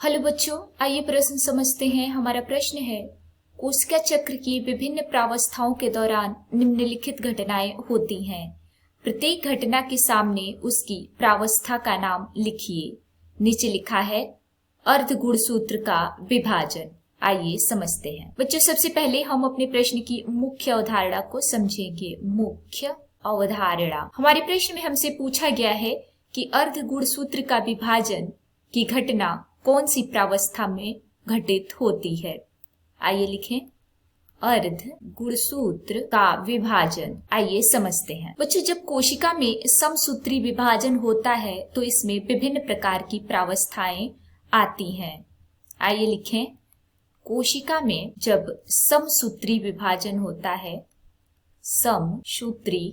Hello बच्चों, आइए प्रश्न समझते हैं। हमारा प्रश्न है, कोशिका चक्र की विभिन्न प्रावस्थाओं के दौरान निम्नलिखित घटनाएं होती हैं। प्रत्येक घटना के सामने उसकी प्रावस्था का नाम लिखिए। नीचे लिखा है अर्ध गुणसूत्र का विभाजन। आइए समझते हैं। बच्चों, सबसे पहले हम अपने प्रश्न की मुख्य अवधारणा को समझेंगे। मुख्य अवधारणा, हमारे प्रश्न में हमसे पूछा गया है कि अर्ध गुणसूत्र का विभाजन की घटना कौन सी प्रावस्था में घटित होती है। आइए लिखें, अर्ध गुणसूत्र का विभाजन। आइए समझते हैं। बच्चों, जब कोशिका में समसूत्री विभाजन होता है तो इसमें विभिन्न प्रकार की प्रावस्थाएं आती हैं। आइए लिखें, कोशिका में जब समसूत्री विभाजन होता है, समसूत्री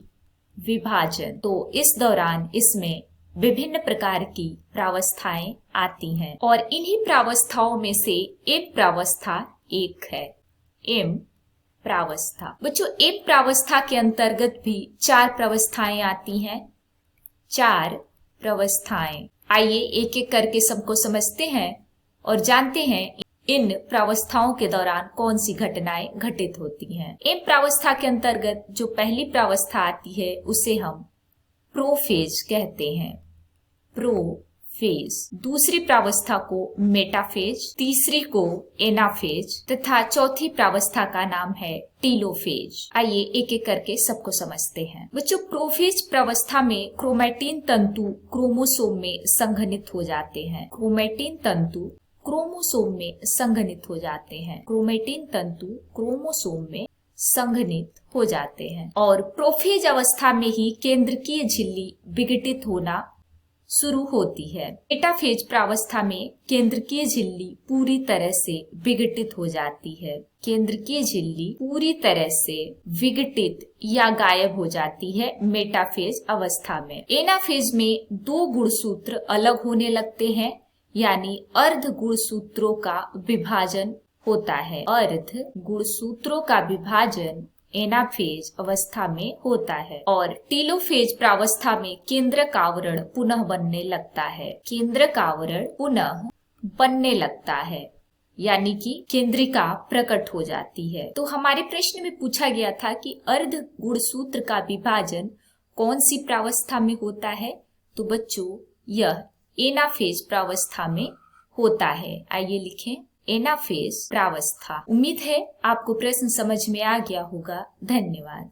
विभाजन, तो इस दौरान इसमें विभिन्न प्रकार की प्रावस्थाएं आती हैं और इन्हीं प्रावस्थाओं में से एक प्रावस्था एक है, एम प्रावस्था। बच्चों, एक प्रावस्था के अंतर्गत भी चार प्रावस्थाएं आती हैं। चार प्रावस्थाएं, आइए एक एक करके सबको समझते हैं और जानते हैं इन प्रावस्थाओं के दौरान कौन सी घटनाएं घटित होती हैं। एम प्रावस्था के अंतर्गत जो पहली प्रावस्था आती है उसे हम प्रोफेज कहते हैं, प्रोफेज। दूसरी प्रावस्था को मेटाफेज, तीसरी को एनाफेज तथा चौथी प्रावस्था का नाम है टीलोफेज। आइए एक एक करके सबको समझते हैं। बच्चों, प्रोफेज प्रावस्था में क्रोमैटिन तंतु क्रोमोसोम में संघनित हो जाते हैं। क्रोमैटिन तंतु क्रोमोसोम में संघनित हो जाते हैं। क्रोमैटिन तंतु क्रोमोसोम में संघनित हो जाते हैं और प्रोफेज अवस्था में ही केंद्रकीय झिल्ली विघटित होना शुरू होती है। मेटाफेज प्रावस्था में केंद्रकीय झिल्ली पूरी तरह से विघटित हो जाती है। केंद्रकीय झिल्ली पूरी तरह से विघटित या गायब हो जाती है मेटाफेज अवस्था में। एनाफेज में दो गुणसूत्र अलग होने लगते हैं, यानी अर्ध गुणसूत्रों का विभाजन होता है। अर्ध गुणसूत्रों का विभाजन एनाफेज अवस्था में होता है और टीलोफेज प्रावस्था में केंद्रक आवरण पुनः बनने लगता है। केंद्रक आवरण पुनः बनने लगता है, यानी कि केंद्रिका प्रकट हो जाती है। तो हमारे प्रश्न में पूछा गया था कि अर्ध गुणसूत्र का विभाजन कौन सी प्रावस्था में होता है, तो बच्चों यह एनाफेज प्रावस्था में होता है। आइए लिखें, एनाफेज प्रावस्था। उम्मीद है आपको प्रश्न समझ में आ गया होगा। धन्यवाद।